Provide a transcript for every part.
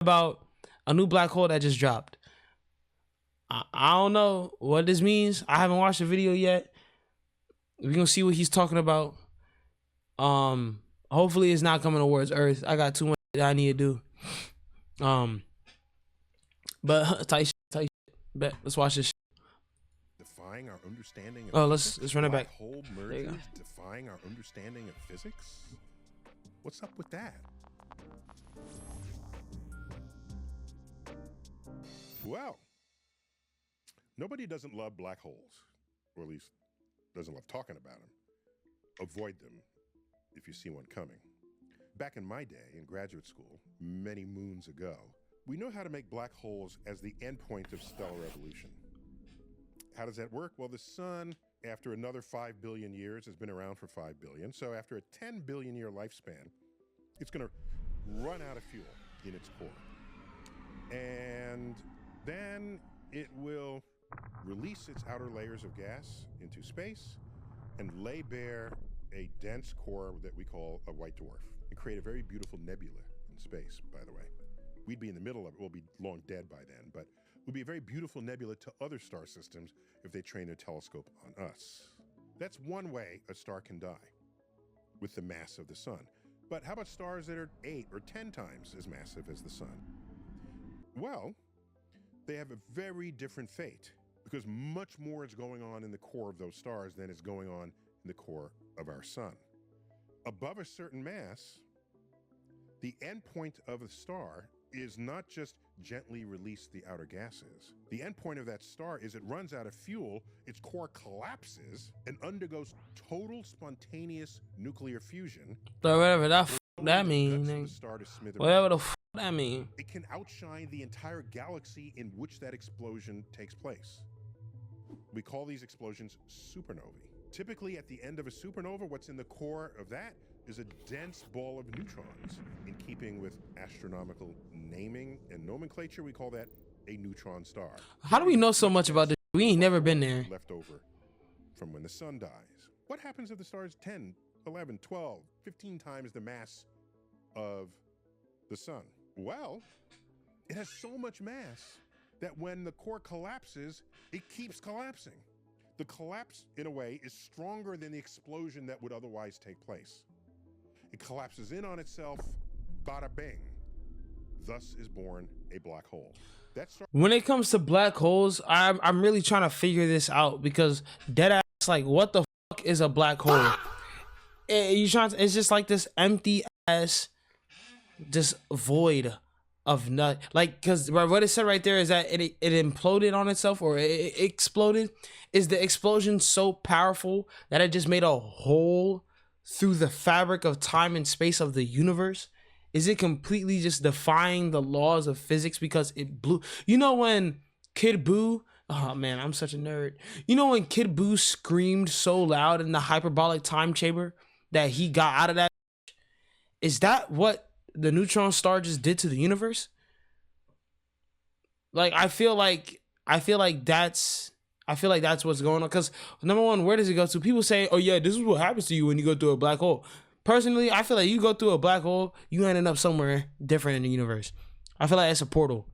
about a new black hole that just dropped. I don't know what this means. I haven't watched the video yet. We're gonna see what he's talking about. Hopefully it's not coming towards Earth. I got too much that I need to do. But tight shit. Bet. Let's watch this shit. Defying our understanding of let's run it back. Hole mergers defying our understanding of physics? What's up with that? Well, nobody doesn't love black holes, or at least doesn't love talking about them. Avoid them if you see one coming. Back in my day, in graduate school, many moons ago, we know how to make black holes as the endpoint of stellar evolution. How does that work? Well, the sun, after another 5 billion years, has been around for 5 billion. So after a 10 billion year lifespan, it's going to run out of fuel in its core. And then it will release its outer layers of gas into space and lay bare a dense core that we call a white dwarf and create a very beautiful nebula in space, by the way. We'd be in the middle of it. We'll be long dead by then, but it would be a very beautiful nebula to other star systems if they train a telescope on us. That's one way a star can die, with the mass of the sun. But how about stars that are 8 or 10 times as massive as the sun? Well, they have a very different fate, because much more is going on in the core of those stars than is going on in the core of our sun. Above a certain mass, the endpoint of a star is not just gently release the outer gases. The endpoint of that star is it runs out of fuel, its core collapses, and undergoes total spontaneous nuclear fusion. So whatever that mean. Whatever the that mean. It can outshine the entire galaxy in which that explosion takes place. We call these explosions supernovae. Typically at the end of a supernova, what's in the core of that is a dense ball of neutrons. In keeping with astronomical naming and nomenclature, we call that a neutron star. How do we know so much about this? We ain't never been there. Left over from when the sun dies. What happens if the star is 10, 11, 12, 15 times the mass of the sun? Well, it has so much mass that when the core collapses, it keeps collapsing. The collapse, in a way, is stronger than the explosion that would otherwise take place. It collapses in on itself, bada bing. Thus is born a black hole. When it comes to black holes, I'm really trying to figure this out, because deadass, like, what the fuck is a black hole? It's just like this empty ass, just void of nut. Like, because what it said right there is that it imploded on itself, or it exploded. Is the explosion so powerful that it just made a hole through the fabric of time and space of the universe? Is it completely just defying the laws of physics because it blew? You know when Kid Buu, oh man, I'm such a nerd. You know when Kid Buu screamed so loud in the hyperbolic time chamber that he got out of that? Is that what the neutron star just did to the universe? Like, I feel like that's what's going on. Because number one, where does it go to? People say, oh yeah, this is what happens to you when you go through a black hole. Personally, I feel like you go through a black hole, you ended up somewhere different in the universe. I feel like it's a portal.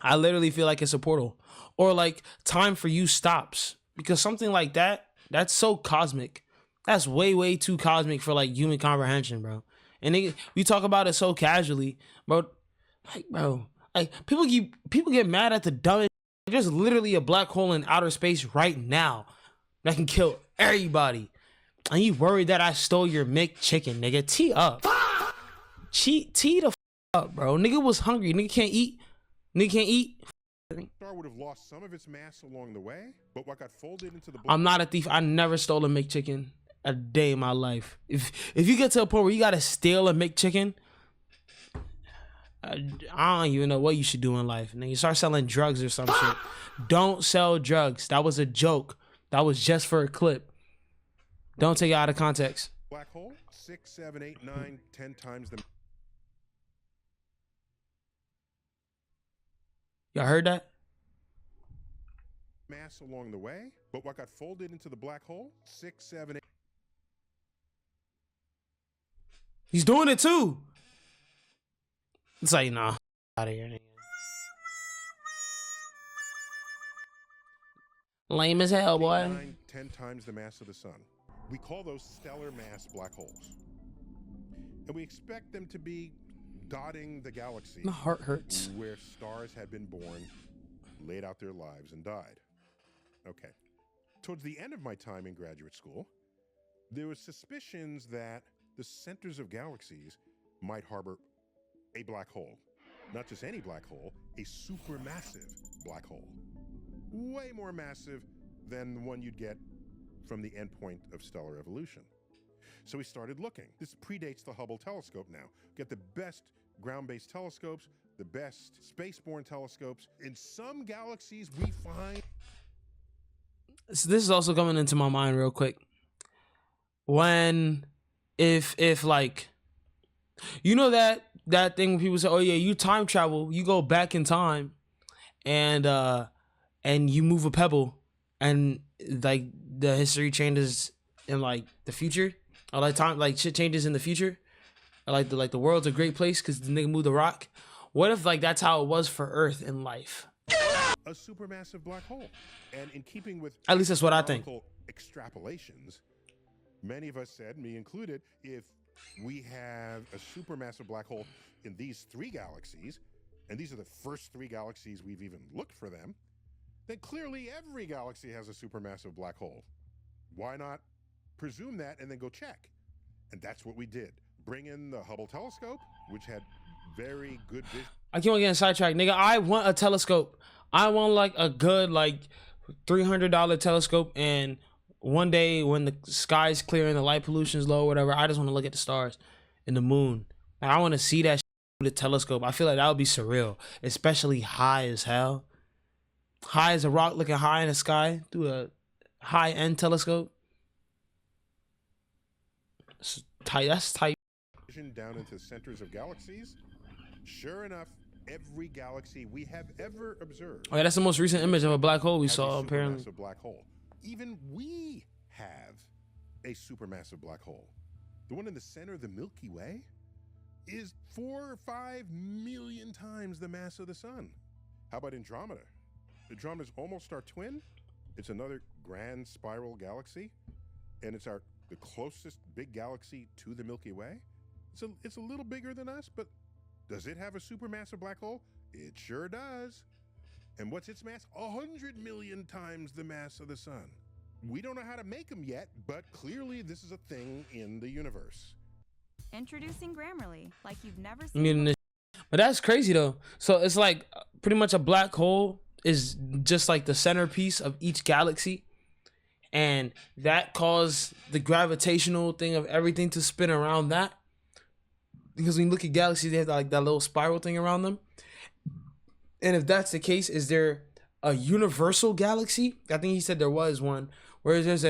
I literally feel like it's a portal. Or like time for you stops. Because something like that, that's so cosmic. That's way, way too cosmic for like human comprehension, bro. And we talk about it so casually, bro. Like people get mad at the dumbest. There's literally a black hole in outer space right now that can kill everybody. And you worried that I stole your McChicken, nigga? Tee up. Tee the up, bro. Nigga was hungry. Nigga can't eat. Star would have lost some of its mass along the way, but what got folded into the I'm not a thief. I never stole a McChicken a day in my life. If you get to a point where you gotta steal a McChicken, I don't even know what you should do in life. And then you start selling drugs or some shit. Don't sell drugs. That was a joke. That was just for a clip. Don't take it out of context. Black hole, 6, 7, 8, 9, 10 times the Y'all heard that? mass along the way, but what got folded into the black hole, 6, 7, 8. He's doing it too. It's like, nah, out of here, nigga. Lame as hell, 8, boy. 9, 10 times the mass of the sun. We call those stellar mass black holes. And we expect them to be dotting the galaxy. My heart hurts. Where stars had been born, laid out their lives, and died. Okay. Towards the end of my time in graduate school, there was suspicions that the centers of galaxies might harbor a black hole. Not just any black hole, a supermassive black hole. Way more massive than the one you'd get from the endpoint of stellar evolution. So we started looking. This predates the Hubble telescope now. Get the best ground-based telescopes, the best spaceborne telescopes. In some galaxies, we find... So this is also coming into my mind real quick. When, if like, you know that thing when people say, oh yeah, you time travel, you go back in time and you move a pebble and like the history changes in like the future, or like time, like shit changes in the future, or like the world's a great place because the nigga moved the rock. What if like that's how it was for Earth in life? A supermassive black hole. And in keeping with At least that's what I think. Extrapolations, many of us said, me included, if we have a supermassive black hole in these 3 galaxies, and these are the first 3 galaxies we've even looked for them, then clearly every galaxy has a supermassive black hole. Why not presume that and then go check? And that's what we did. Bring in the Hubble telescope, which had very good vision. I keep on getting sidetracked, nigga. I want a telescope. I want like a good like $300 telescope, and one day when the sky's clear and the light pollution's low, or whatever, I just want to look at the stars and the moon. Like, I want to see that shit with a telescope. I feel like that would be surreal, especially high as hell. High as a rock, looking high in the sky through a high-end telescope. It's tight. That's tight. Down into the centers of galaxies. Sure enough, every galaxy we have ever observed. Oh yeah, that's the most recent image of a black hole we saw, apparently. Supermassive black hole. Even we have a supermassive black hole. The one in the center of the Milky Way is 4 or 5 million times the mass of the sun. How about Andromeda? Andromeda's almost our twin. It's another grand spiral galaxy, and it's the closest big galaxy to the Milky Way. It's a little bigger than us, but does it have a supermassive black hole? It sure does. And what's its mass? 100 million times the mass of the sun. We don't know how to make them yet, but clearly this is a thing in the universe. Introducing Grammarly, like you've never seen. But that's crazy though. So it's like pretty much a black hole is just like the centerpiece of each galaxy, and that caused the gravitational thing of everything to spin around that. Because when you look at galaxies, they have like that little spiral thing around them. And if that's the case, is there a universal galaxy? I think he said there was one where there's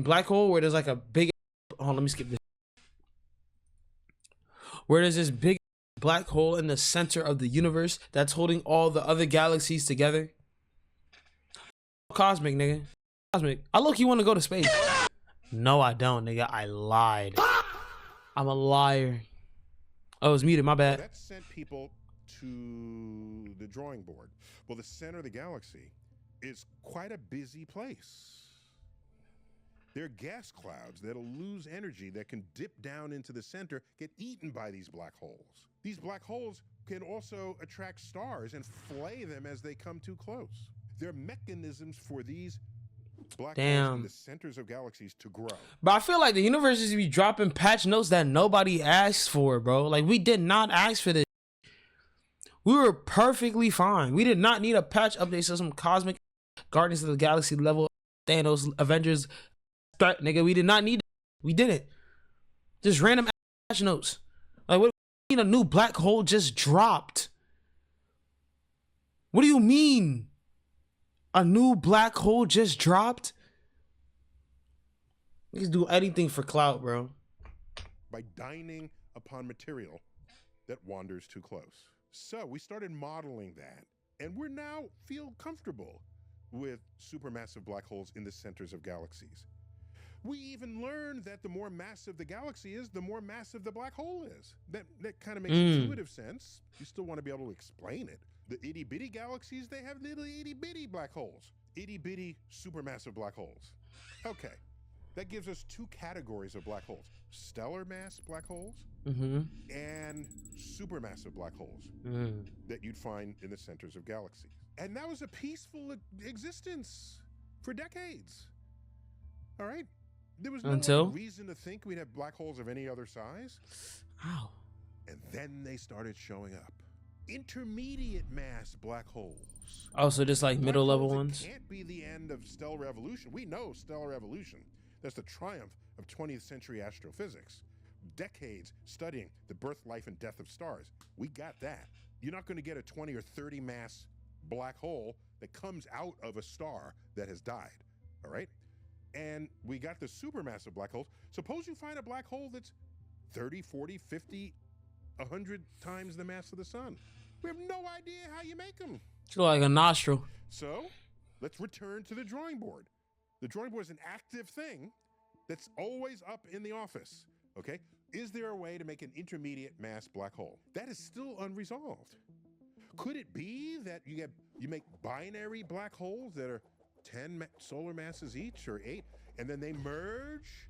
black hole where there's like a big, let me skip this. Where there's this big black hole in the center of the universe that's holding all the other galaxies together. Cosmic, nigga. Cosmic. I look, you want to go to space. No, I don't, nigga. I lied. I'm a liar. Oh, it's muted, my bad. That sent people to the drawing board. Well, the center of the galaxy is quite a busy place. There are gas clouds that'll lose energy that can dip down into the center, get eaten by these black holes. These black holes can also attract stars and flay them as they come too close. There are mechanisms for these black holes in the centers of galaxies to grow. But I feel like the universe is be dropping patch notes that nobody asked for, bro. Like, we did not ask for this. We were perfectly fine. We did not need a patch update so some cosmic Guardians of the Galaxy level Thanos Avengers threat, nigga. We did not need it. We didn't. Just random patch notes. Like, what do you mean a new black hole just dropped? What do you mean? A new black hole just dropped? Niggas do anything for clout, bro. By dining upon material that wanders too close. So we started modeling that, and we're now feel comfortable with supermassive black holes in the centers of galaxies. We even learned that the more massive the galaxy is, the more massive the black hole is. That kind of makes intuitive sense. You still want to be able to explain it. The itty bitty galaxies, they have little itty bitty black holes. Itty bitty supermassive black holes. Okay, that gives us two categories of black holes: stellar mass black holes and supermassive black holes that you'd find in the centers of galaxies. And that was a peaceful existence for decades. All right? There was no reason to think we'd have black holes of any other size. Wow. And then they started showing up. Intermediate mass black holes. Oh, so just like middle level ones? It can't be the end of stellar evolution. We know stellar evolution. That's the triumph of 20th century astrophysics. Decades studying the birth, life, and death of stars. We got that. You're not going to get a 20 or 30 mass black hole that comes out of a star that has died. All right? And we got the supermassive black holes. Suppose you find a black hole that's 30, 40, 50, 100 times the mass of the sun. We have no idea how you make them. It's like a nostril. So let's return to the drawing board. The drawing board is an active thing that's always up in the office. Okay? Is there a way to make an intermediate mass black hole? That is still unresolved. Could it be that you make binary black holes that are 10 solar masses each, or 8, and then they merge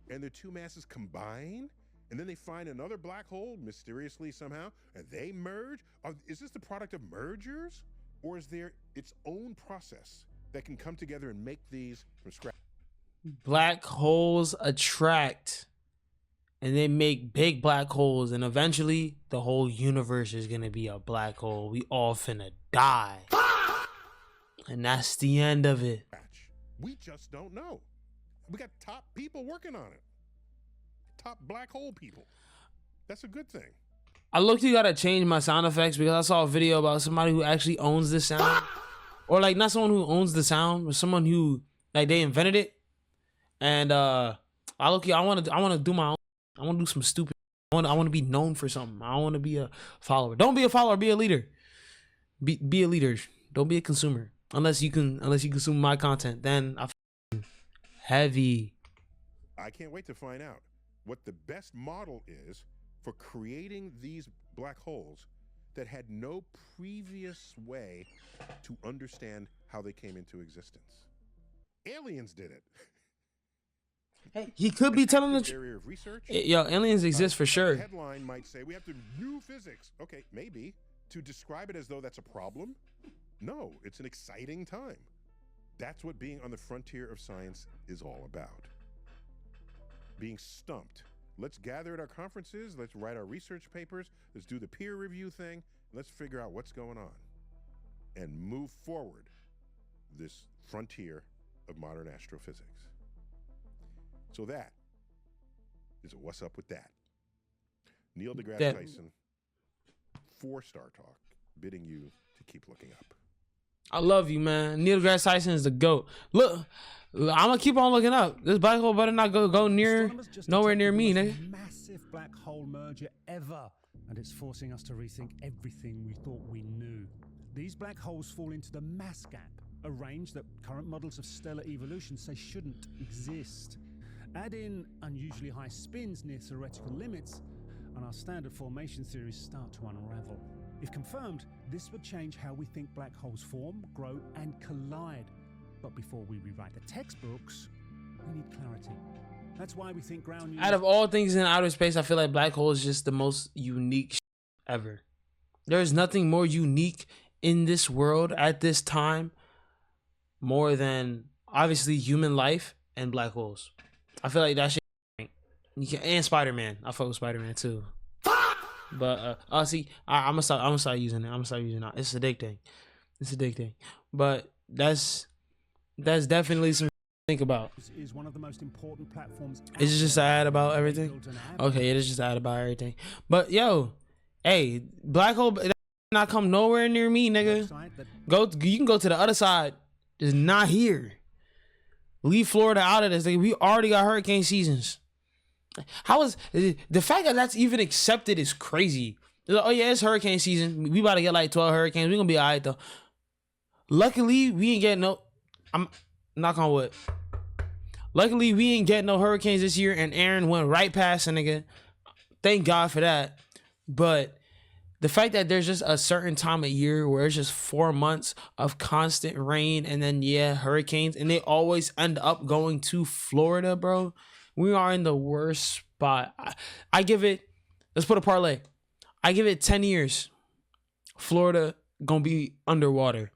and the two masses combine, and then they find another black hole mysteriously somehow and they merge? Is this the product of mergers, or is there its own process that can come together and make these from scratch? Black holes attract and they make big black holes, and eventually the whole universe is gonna be a black hole. We all finna die. And that's the end of it. We just don't know. We got top people working on it. Top black hole people. That's a good thing. I low-key gotta change my sound effects because I saw a video about somebody who actually owns this sound. Or like not someone who owns the sound, but someone who like they invented it. And I wanna do my own. I wanna do some stupid. I wanna be known for something. I wanna be a follower. Don't be a follower, be a leader. Be a leader. Don't be a consumer. Unless you consume my content, then I heavy. I can't wait to find out what the best model is for creating these black holes that had no previous way to understand how they came into existence. Aliens did it. Hey, he could be telling the area of research. Yo, aliens exist for sure. The headline might say we have to new physics. Okay, maybe. To describe it as though that's a problem? No, it's an exciting time. That's what being on the frontier of science is all about. Being stumped. Let's gather at our conferences, let's write our research papers, let's do the peer review thing, let's figure out what's going on and move forward this frontier of modern astrophysics. So that is a What's Up With That. Neil deGrasse Tyson, 4-star talk, bidding you to keep looking up. I love you, man. Neil deGrasse Tyson is the GOAT. Look, I'm gonna keep on looking up. This black hole better not go nowhere near me, nigga. Massive black hole merger ever, and it's forcing us to rethink everything we thought we knew. These black holes fall into the mass gap, a range that current models of stellar evolution say shouldn't exist. Add in unusually high spins near theoretical limits, and our standard formation theories start to unravel. If confirmed, this would change how we think black holes form, grow, and collide. But before we rewrite the textbooks, we need clarity. That's why we think ground news... Out of all things in outer space, I feel like black hole is just the most unique ever. There's nothing more unique in this world at this time more than obviously human life and black holes. I feel like that shit. And Spider-Man. I fuck with Spider-Man too. But see, I'm gonna start using it. It's addicting. But that's definitely some to think about. Is one of the most important platforms. Is it just an ad about everything? Okay, it is just an ad about everything. But yo, hey, black hole not come nowhere near me, nigga. You can go to the other side. It's not here. Leave Florida out of this. We already got hurricane seasons. How is the fact that that's even accepted is crazy. Like, oh yeah, it's hurricane season. We about to get like 12 hurricanes. We gonna be alright though. Luckily, we ain't getting no. I'm knock on wood. Luckily, we ain't getting no hurricanes this year, and Aaron went right past a nigga. Thank God for that. But the fact that there's just a certain time of year where it's just 4 months of constant rain and then, hurricanes, and they always end up going to Florida, bro. We are in the worst spot. I give it, let's put a parlay. I give it 10 years. Florida gonna be underwater.